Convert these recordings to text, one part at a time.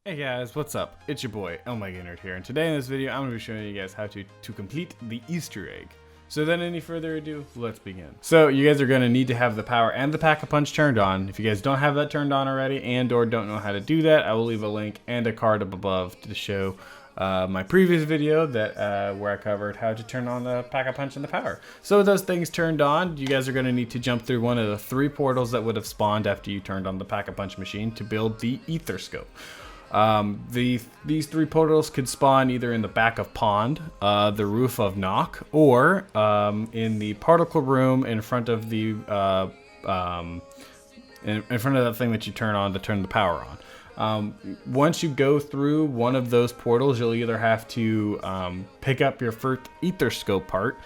Hey guys, what's up? It's your boy, Nerd here, and today in this video I'm going to be showing you guys how to complete the Easter egg. So then any further ado, let's begin. So you guys are going to need to have the power and the Pack-a-Punch turned on. If you guys don't have that turned on already and or don't know how to do that, I will leave a link and a card up above to show my previous video that where I covered how to turn on the Pack-a-Punch and the power. So with those things turned on, you guys are going to need to jump through one of the 3 portals that would have spawned after you turned on the Pack-a-Punch machine to build the Ether Scope. These 3 portals could spawn either in the back of Pond, the roof of Knock, or in the particle room in front of the in front of that thing that you turn on to turn the power on. Once you go through one of those portals, you'll either have to pick up your first Ether Scope part,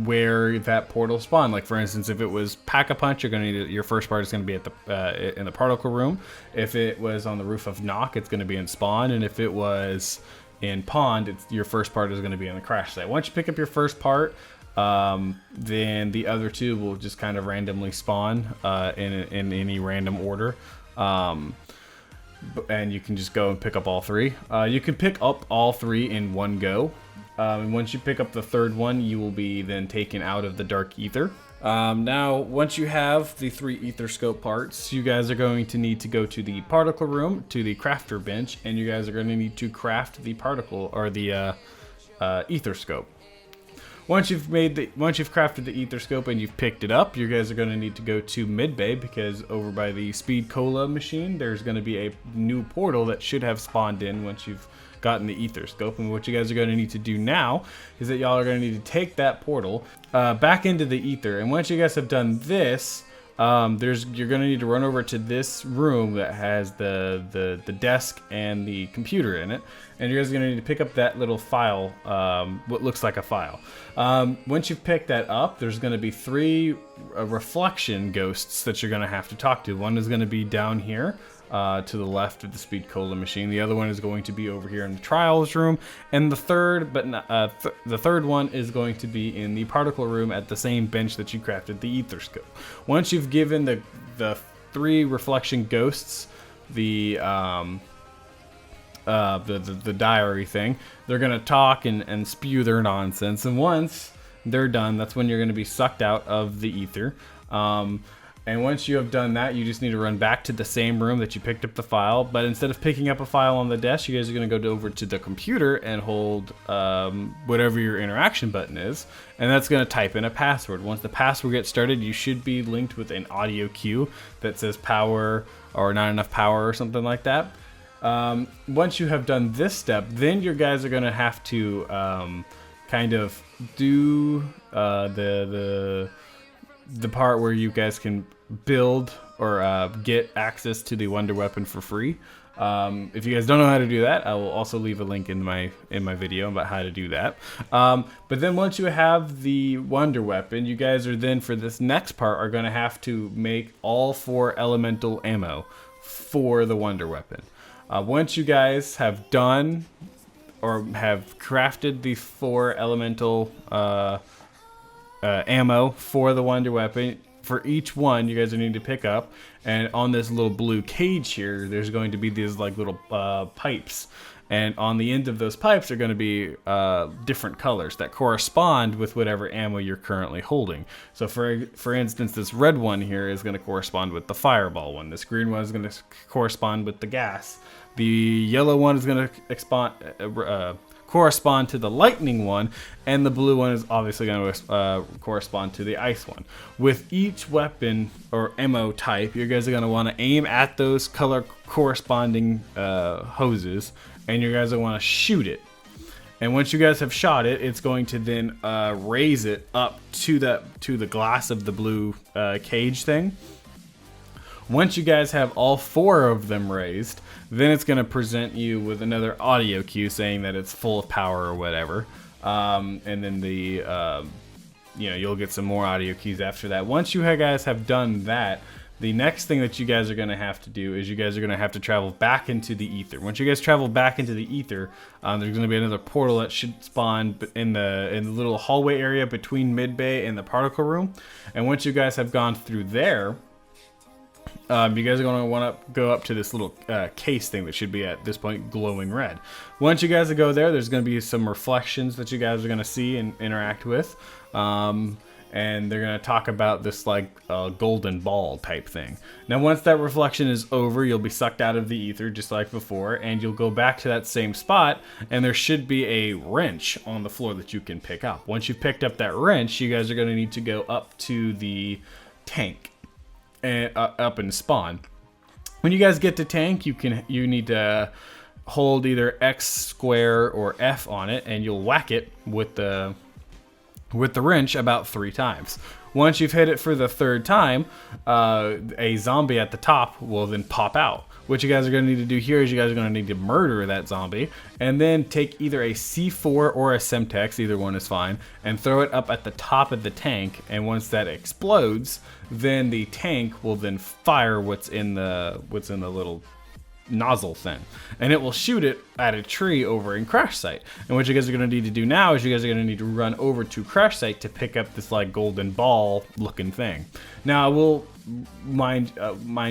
where that portal spawned. Like for instance, if it was Pack-a-Punch, you're gonna need your first part is gonna be at the in the particle room. If it was on the roof of Knock, it's gonna be in spawn, and if it was in Pond, your first part is gonna be in the crash site. Once you pick up your first part, then the other 2 will just kind of randomly spawn in any random order. And you can just go and pick up all 3. You can pick up all 3 in one go. And once you pick up the 3rd one, you will be then taken out of the dark ether. Now, once you have the 3 ether scope parts, you guys are going to need to go to the particle room, to the crafter bench, and you guys are going to need to craft the particle or the ether scope. Once you've crafted the ether scope and you've picked it up, you guys are going to need to go to mid bay, because over by the speed cola machine, there's going to be a new portal that should have spawned in once you've gotten the ether scope. And what you guys are going to need to do now is that y'all are going to need to take that portal back into the ether. And once you guys have done this, you're going to need to run over to this room that has the desk and the computer in it, and you guys are going to need to pick up that little file, what looks like a file. Once you've picked that up, there's going to be 3 reflection ghosts that you're going to have to talk to. One is going to be down here to the left of the speed cola machine. The other one is going to be over here in the trials room, and the third one is going to be in the particle room at the same bench that you crafted the ether scope. Once you've given the 3 reflection ghosts the diary thing, they're gonna talk and spew their nonsense, and once they're done, that's when you're gonna be sucked out of the ether. And once you have done that, you just need to run back to the same room that you picked up the file. But instead of picking up a file on the desk, you guys are going to go over to the computer and hold whatever your interaction button is. And that's going to type in a password. Once the password gets started, you should be linked with an audio cue that says power or not enough power or something like that. Once you have done this step, then your guys are going to have to kind of do the part where you guys can build or get access to the wonder weapon for free. If you guys don't know how to do that, I will also leave a link in my video about how to do that. But then once you have the wonder weapon, you guys are then, for this next part, are going to have to make all 4 elemental ammo for the wonder weapon. Once you guys have done or have crafted the 4 elemental ammo for the wonder weapon, for each one you guys are need to pick up, and on this little blue cage here, there's going to be these like little pipes, and on the end of those pipes are going to be different colors that correspond with whatever ammo you're currently holding. So for instance, this red one here is going to correspond with the fireball one. This green one is going to correspond with the gas. The yellow one is going to correspond to the lightning one, and the blue one is obviously going to correspond to the ice one. With each weapon or ammo type, you guys are going to want to aim at those color corresponding hoses, and you guys are want to shoot it. And once you guys have shot it, it's going to then raise it up to the glass of the blue cage thing. Once you guys have all 4 of them raised, then it's going to present you with another audio cue saying that it's full of power or whatever. And then you'll get some more audio cues after that. Once you guys have done that, the next thing that you guys are going to have to do is you guys are going to have to travel back into the ether. Once you guys travel back into the ether, there's going to be another portal that should spawn in the little hallway area between mid bay and the particle room. And once you guys have gone through there, you guys are going to want to go up to this little case thing that should be at this point glowing red. Once you guys go there, there's going to be some reflections that you guys are going to see and interact with. And they're going to talk about this like golden ball type thing. Now once that reflection is over, you'll be sucked out of the ether just like before, and you'll go back to that same spot, and there should be a wrench on the floor that you can pick up. Once you've picked up that wrench, you guys are going to need to go up to the tank and up and spawn. When you guys get to tank, you need to hold either X, square, or F on it, and you'll whack it with the wrench about 3 times. Once you've hit it for the 3rd time, a zombie at the top will then pop out. What you guys are going to need to do here is you guys are going to need to murder that zombie, and then take either a C4 or a Semtex, either one is fine, and throw it up at the top of the tank. And once that explodes, then the tank will then fire what's in the little nozzle thing, and it will shoot it at a tree over in crash site. And what you guys are going to need to do now is you guys are going to need to run over to crash site to pick up this like golden ball looking thing. Now I will mind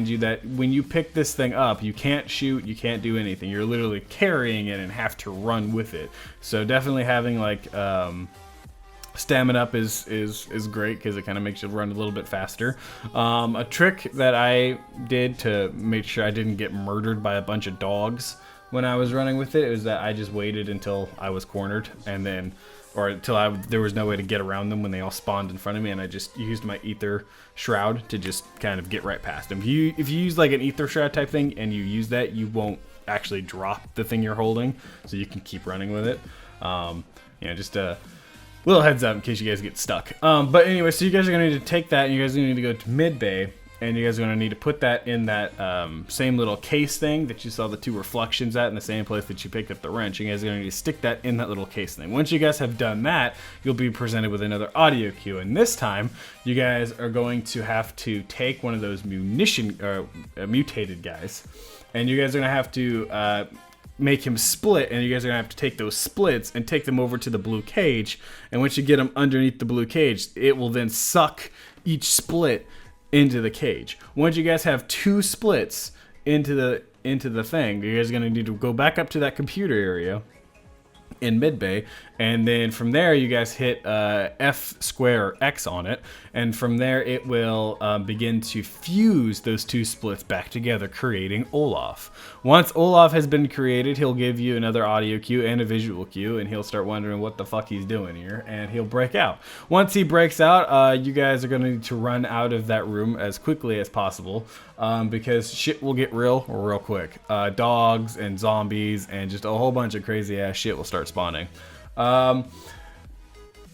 you that when you pick this thing up, you can't shoot, you can't do anything. You're literally carrying it and have to run with it. So definitely having like stamina up is great, because it kind of makes you run a little bit faster. A trick that I did to make sure I didn't get murdered by a bunch of dogs when I was running with it was that I just waited until I was cornered, and then, or until there was no way to get around them when they all spawned in front of me, and I just used my ether shroud to just kind of get right past them. If you use like an ether shroud type thing and you use that, you won't actually drop the thing you're holding, so you can keep running with it. Just a little heads up in case you guys get stuck. But anyway, so you guys are going to need to take that, and you guys are going to need to go to mid bay, and you guys are going to need to put that in that same little case thing that you saw the 2 reflections at, in the same place that you picked up the wrench. You guys are going to need to stick that in that little case thing. Once you guys have done that, you'll be presented with another audio cue, and this time you guys are going to have to take one of those mutated guys, and you guys are going to have to make him split, and you guys are gonna have to take those splits and take them over to the blue cage. And once you get them underneath the blue cage, it will then suck each split into the cage. Once you guys have 2 splits into the thing, you guys are gonna need to go back up to that computer area in mid bay, and then from there you guys hit F square or X on it, and from there it will begin to fuse those 2 splits back together, creating Olaf. Once Olaf has been created, he'll give you another audio cue and a visual cue, and he'll start wondering what the fuck he's doing here, and he'll break out. Once he breaks out, you guys are going to need to run out of that room as quickly as possible, because shit will get real quick. Dogs and zombies and just a whole bunch of crazy ass shit will start spawning.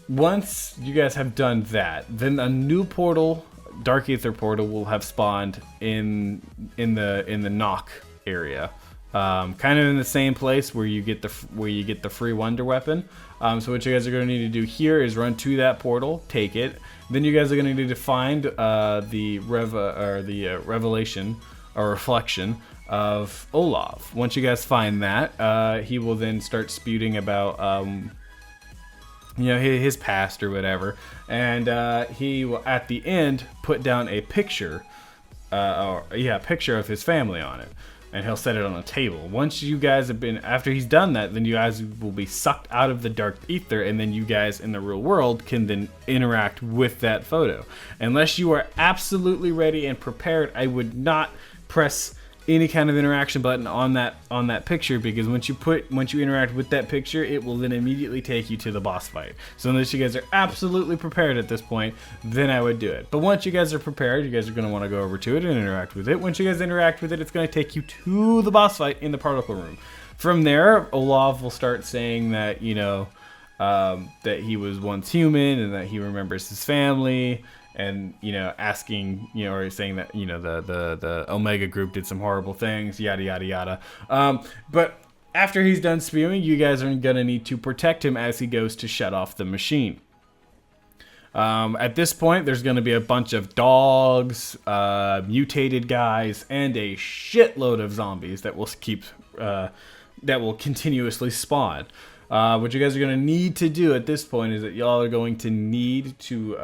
Once you guys have done that, then a new portal, Dark Aether portal, will have spawned in the knock area, kind of in the same place where you get the free wonder weapon. So what you guys are going to need to do here is run to that portal, take it. Then you guys are going to need to find the revelation or reflection of Olaf. Once you guys find that, he will then start spewing about his past or whatever, and he will at the end put down a picture, picture of his family on it, and he'll set it on a table. Once you guys have been, after he's done that, then you guys will be sucked out of the dark ether, and then you guys in the real world can then interact with that photo. Unless you are absolutely ready and prepared, I would not press any kind of interaction button on that picture, because once you interact with that picture, it will then immediately take you to the boss fight. So unless you guys are absolutely prepared at this point, then I would do it. But once you guys are prepared, you guys are going to want to go over to it and interact with it. Once you guys interact with it, it's going to take you to the boss fight in the particle room. From there, Olaf will start saying that that he was once human and that he remembers his family, and asking, or saying that the Omega group did some horrible things, yada yada yada. But after he's done spewing, you guys are gonna need to protect him as he goes to shut off the machine. At this point, there's gonna be a bunch of dogs, mutated guys, and a shitload of zombies that will continuously spawn. What you guys are going to need to do at this point is that y'all are going to need to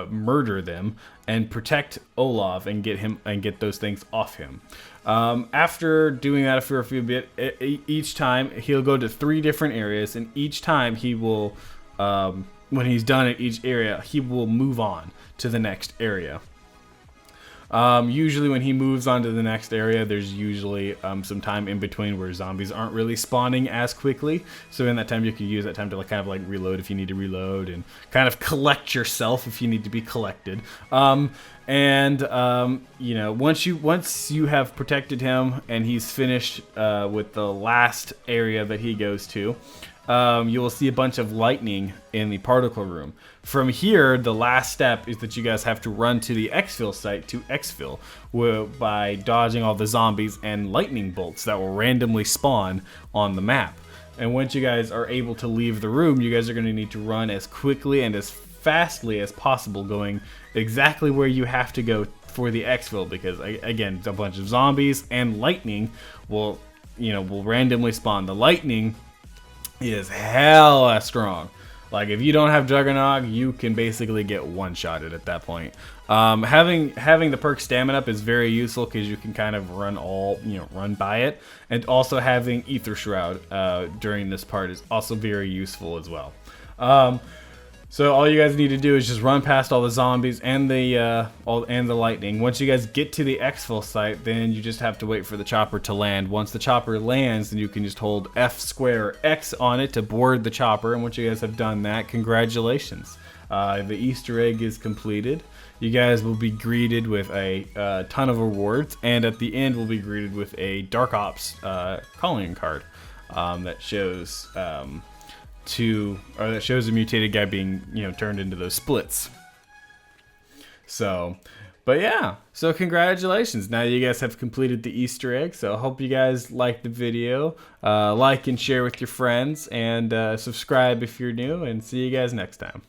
murder them and protect Olaf and get those things off him. After doing that for a few bit, each time he'll go to 3 different areas, and each time he will, when he's done at each area, he will move on to the next area. Usually when he moves on to the next area, there's usually some time in between where zombies aren't really spawning as quickly. So in that time, you can use that time to kind of like reload if you need to reload, and kind of collect yourself if you need to be collected. You know, once you have protected him and he's finished with the last area that he goes to, you will see a bunch of lightning in the particle room. From here, the last step is that you guys have to run to the exfil site to exfil by dodging all the zombies and lightning bolts that will randomly spawn on the map. And once you guys are able to leave the room, you guys are going to need to run as quickly and as fastly as possible, going exactly where you have to go for the exfil, because again, a bunch of zombies and lightning will randomly spawn. The lightning is hella strong. Like, if you don't have Juggernog, you can basically get one-shotted at that point. Having the perk Stamina Up is very useful because you can kind of run by it. And also having Ether Shroud during this part is also very useful as well. So all you guys need to do is just run past all the zombies and the lightning. Once you guys get to the exfil site, then you just have to wait for the chopper to land. Once the chopper lands, then you can just hold F² X on it to board the chopper. And once you guys have done that, congratulations. The Easter egg is completed. You guys will be greeted with a ton of rewards, and at the end, we'll be greeted with a Dark Ops calling card that shows. That shows a mutated guy being, turned into those splits. So, but yeah, so congratulations. Now you guys have completed the Easter egg. So I hope you guys liked the video. Like and share with your friends, and subscribe if you're new, and see you guys next time.